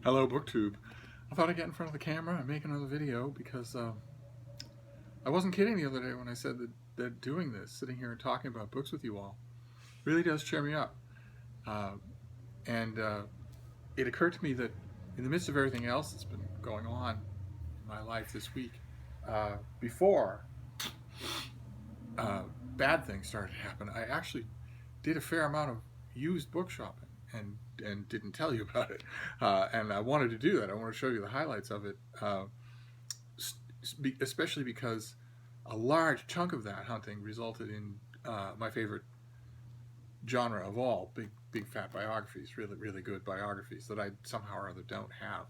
Hello, BookTube. I thought I'd get in front of the camera and make another video because I wasn't kidding the other day when I said that doing this, sitting here and talking about books with you all, really does cheer me up. Uh, and it occurred to me that in the midst of everything else that's been going on in my life this week, before uh, bad things started to happen, I actually did a fair amount of used book shopping and didn't tell you about it. And I wanted to do that. I want to show you the highlights of it, especially because a large chunk of that hunting resulted in my favorite genre of all, big fat biographies, really good biographies that I somehow or other don't have.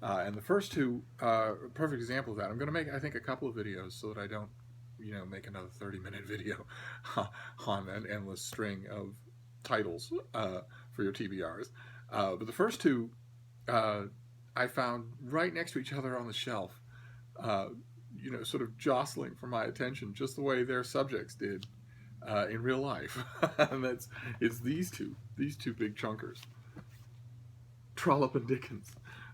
And the first two are a perfect example of that. I'm going to make, I think, a couple of videos so that I don't, make another 30-minute video on an endless string of titles for your TBRs. But the first two I found right next to each other on the shelf, sort of jostling for my attention, just the way their subjects did in real life. And it's these two big chunkers, Trollope and Dickens.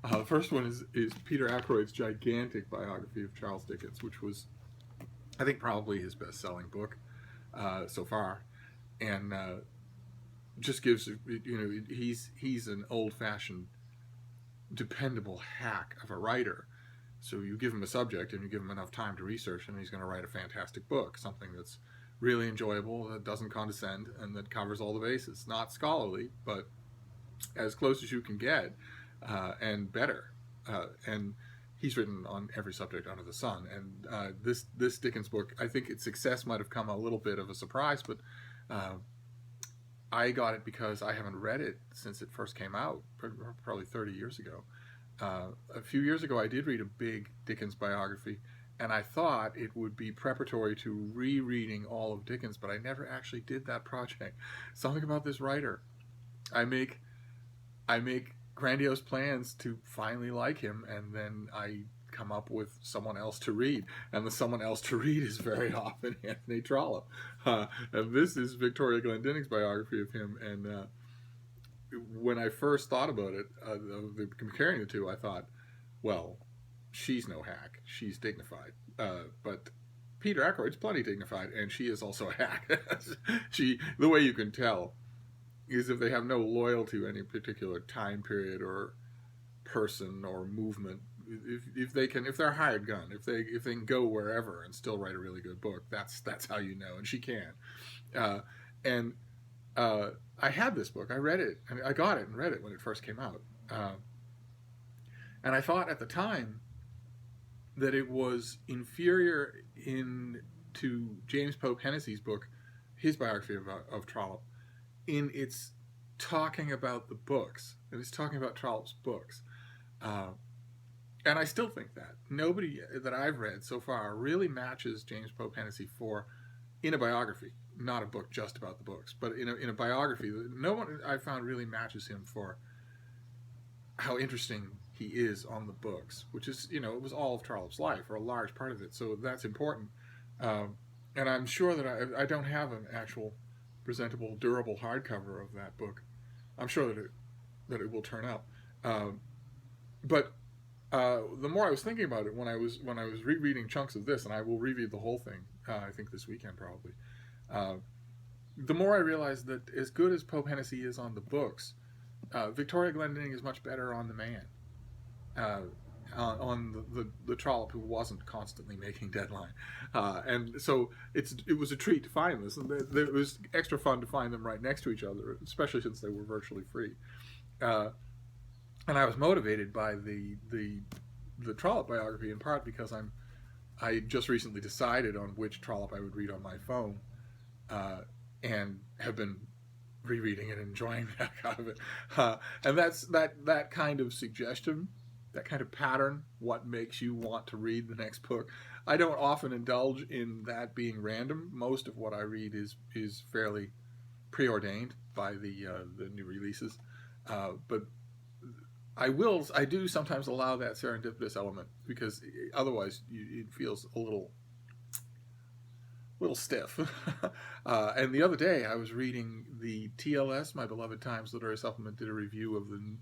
The first one is Peter Ackroyd's gigantic biography of Charles Dickens, which was, I think, probably his best-selling book so far, and just gives, he's an old-fashioned, dependable hack of a writer. So you give him a subject and you give him enough time to research, and he's going to write a fantastic book, something that's really enjoyable, that doesn't condescend, and that covers all the bases. Not scholarly, but as close as you can get, and better. And he's written on every subject under the sun. And this Dickens book, I think its success might have come a little bit of a surprise, but I got it because I haven't read it since it first came out, probably 30 years ago. A few years ago, I did read a big Dickens biography, and I thought it would be preparatory to rereading all of Dickens, but I never actually did that project. Something about this writer. I make grandiose plans to finally like him, and then I come up with someone else to read, and the someone else to read is very often Anthony Trollope. And this is Victoria Glendinnings's biography of him, and when I first thought about it, comparing the two, I thought, well, she's no hack. She's dignified. But Peter Ackroyd's plenty dignified, and she is also a hack. The way you can tell is if they have no loyalty to any particular time period or person or movement. If they're a hired gun, if they can go wherever and still write a really good book, that's how you know, and she can. And I had this book. I read it. I got it and read it when it first came out. And I thought at the time that it was inferior to James Pope Hennessy's book, his biography of Trollope, in its talking about the books. And it's talking about Trollope's books. And I still think that. Nobody that I've read so far really matches James Pope Hennessy in a biography, not a book just about the books, but in a biography. No one I found really matches him for how interesting he is on the books, which is, it was all of Trollope's life, or a large part of it, so that's important. And I'm sure that I don't have an actual presentable, durable hardcover of that book. I'm sure that it will turn up. But the more I was thinking about it when I was rereading chunks of this, and I will reread the whole thing, I think this weekend probably, the more I realized that as good as Pope Hennessy is on the books, Victoria Glendinning is much better on the man, on the Trollope who wasn't constantly making deadline. And so it was a treat to find this, and it was extra fun to find them right next to each other, especially since they were virtually free. And I was motivated by the Trollope biography in part because I just recently decided on which Trollope I would read on my phone, and have been rereading it and enjoying the heck out of it. And that's that kind of suggestion, that kind of pattern, what makes you want to read the next book. I don't often indulge in that being random. Most of what I read is fairly preordained by the new releases, but I do sometimes allow that serendipitous element, because otherwise it feels a little little stiff. And the other day, I was reading the TLS, My Beloved Times Literary Supplement, did a review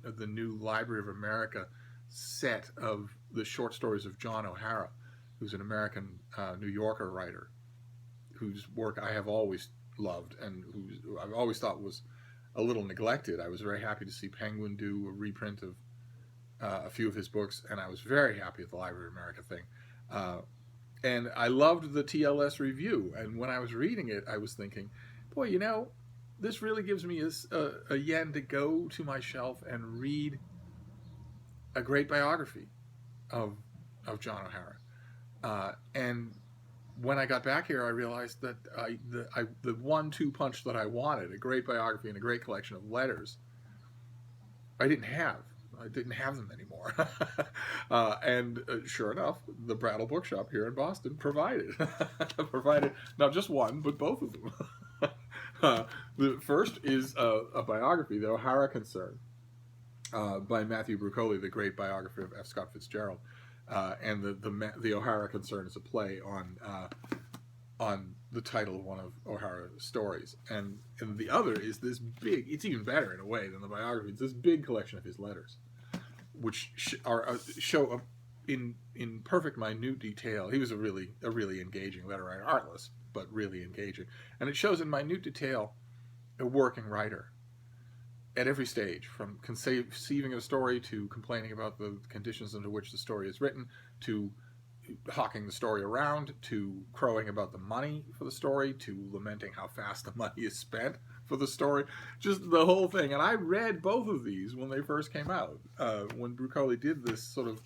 of the new Library of America set of the short stories of John O'Hara, who's an American New Yorker writer, whose work I have always loved and who I've always thought was a little neglected. I was very happy to see Penguin do a reprint of a few of his books, and I was very happy at the Library of America thing. And I loved the TLS review. And when I was reading it, I was thinking, boy, you know, this really gives me a yen to go to my shelf and read a great biography of John O'Hara. And when I got back here, I realized that the 1-2 punch that I wanted, a great biography and a great collection of letters, I didn't have. I didn't have them anymore. And sure enough, the Brattle Bookshop here in Boston provided not just one, but both of them. The first is a biography, The O'Hara Concern, by Matthew Brucoli, the great biographer of F. Scott Fitzgerald. And the O'Hara Concern is a play on the title of one of O'Hara's stories. And the other is this big, it's even better in a way than the biography, it's this big collection of his letters, which show up in perfect minute detail. He was a really engaging letter writer, artless, but really engaging. And it shows in minute detail a working writer at every stage, from conceiving a story to complaining about the conditions under which the story is written, to hawking the story around, to crowing about the money for the story, to lamenting how fast the money is spent for the story, just the whole thing. And I read both of these when they first came out, when Brucoli did this sort of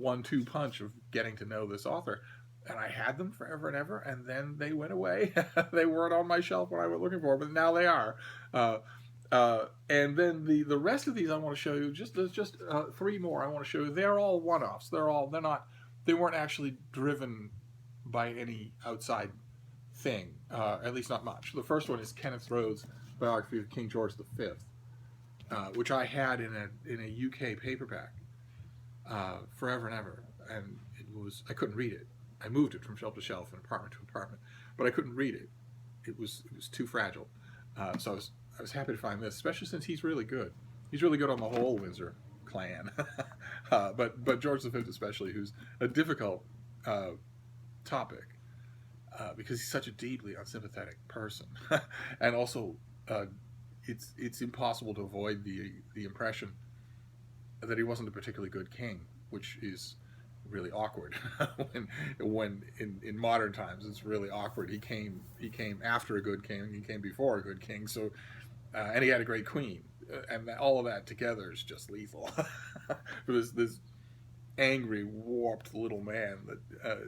1-2 punch of getting to know this author. And I had them forever and ever, and then they went away. They weren't on my shelf when I went looking for them, but now they are. And then the rest of these I want to show you, just 3 more I want to show you. They're all one-offs. They weren't actually driven by any outside thing, at least not much. The first one is Kenneth Rhodes' biography of King George V, which I had in a UK paperback forever and ever, and I couldn't read it. I moved it from shelf to shelf and apartment to apartment, but I couldn't read it. It was too fragile. So I was happy to find this, especially since he's really good. He's really good on the whole Windsor clan, but George V especially, who's a difficult topic because he's such a deeply unsympathetic person, and also it's impossible to avoid the impression that he wasn't a particularly good king, which is really awkward. when in modern times it's really awkward. He came after a good king, he came before a good king, so and he had a great queen, and all of that together is just lethal. For this angry, warped little man that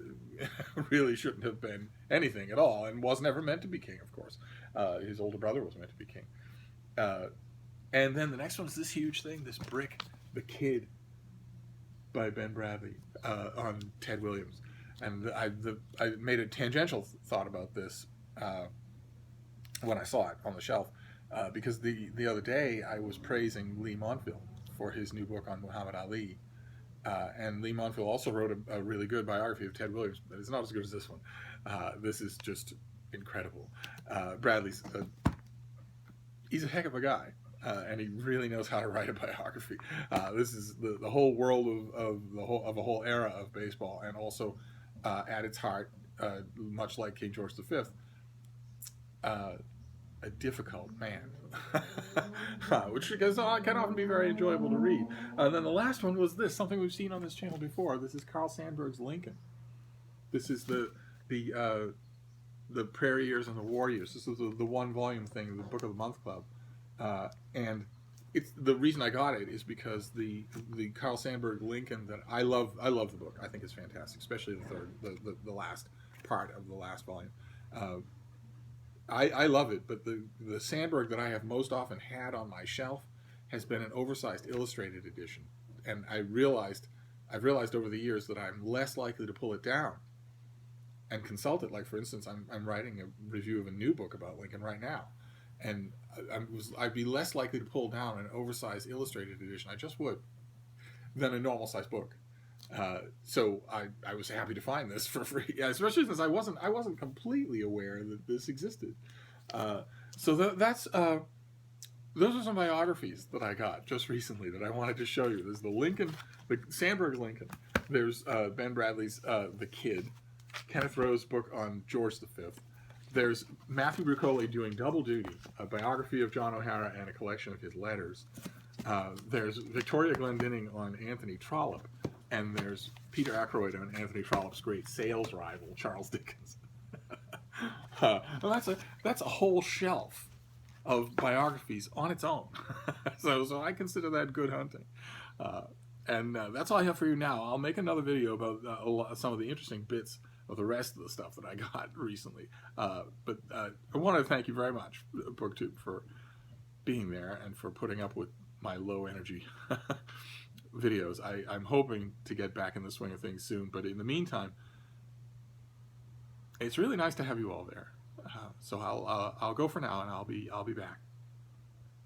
really shouldn't have been anything at all, and was never meant to be king, of course. His older brother was meant to be king. And then the next one is this huge thing, this Brick, the Kid, by Ben Bradley, on Ted Williams. And I made a tangential thought about this when I saw it on the shelf, because the other day I was praising Lee Montville for his new book on Muhammad Ali. And Lee Montville also wrote a really good biography of Ted Williams, but it's not as good as this one. This is just incredible. Bradley's he's a heck of a guy, and he really knows how to write a biography. This is the whole world of a whole era of baseball, and also at its heart, much like King George V, a difficult man, which can often be very enjoyable to read. And then the last one was this, something we've seen on this channel before. This is Carl Sandburg's Lincoln. This is the Prairie Years and the War Years. This is the 1-volume thing, the Book of the Month Club, and it's the reason I got it is because the Carl Sandburg Lincoln that I love the book. I think it's fantastic, especially the last part of the last volume. I love it, but the Sandburg that I have most often had on my shelf has been an oversized illustrated edition, and I've realized over the years that I'm less likely to pull it down and consult it. Like, for instance, I'm writing a review of a new book about Lincoln right now, and I'd be less likely to pull down an oversized illustrated edition, I just would, than a normal size book. So I was happy to find this for free, yeah, especially since I wasn't completely aware that this existed. Uh, so that's those are some biographies that I got just recently that I wanted to show you. There's the Sandberg Lincoln. There's Ben Bradley's The Kid, Kenneth Rowe's book on George V. There's Matthew Brucoli doing double duty, a biography of John O'Hara and a collection of his letters. There's Victoria Glendinning on Anthony Trollope, and there's Peter Ackroyd on Anthony Trollope's great sales rival, Charles Dickens. Well, that's a whole shelf of biographies on its own. So I consider that good hunting. And that's all I have for you now. I'll make another video about some of the interesting bits of the rest of the stuff that I got recently. But I want to thank you very much, BookTube, for being there and for putting up with my low energy videos. I'm hoping to get back in the swing of things soon, but in the meantime, it's really nice to have you all there. So I'll go for now, and I'll be back.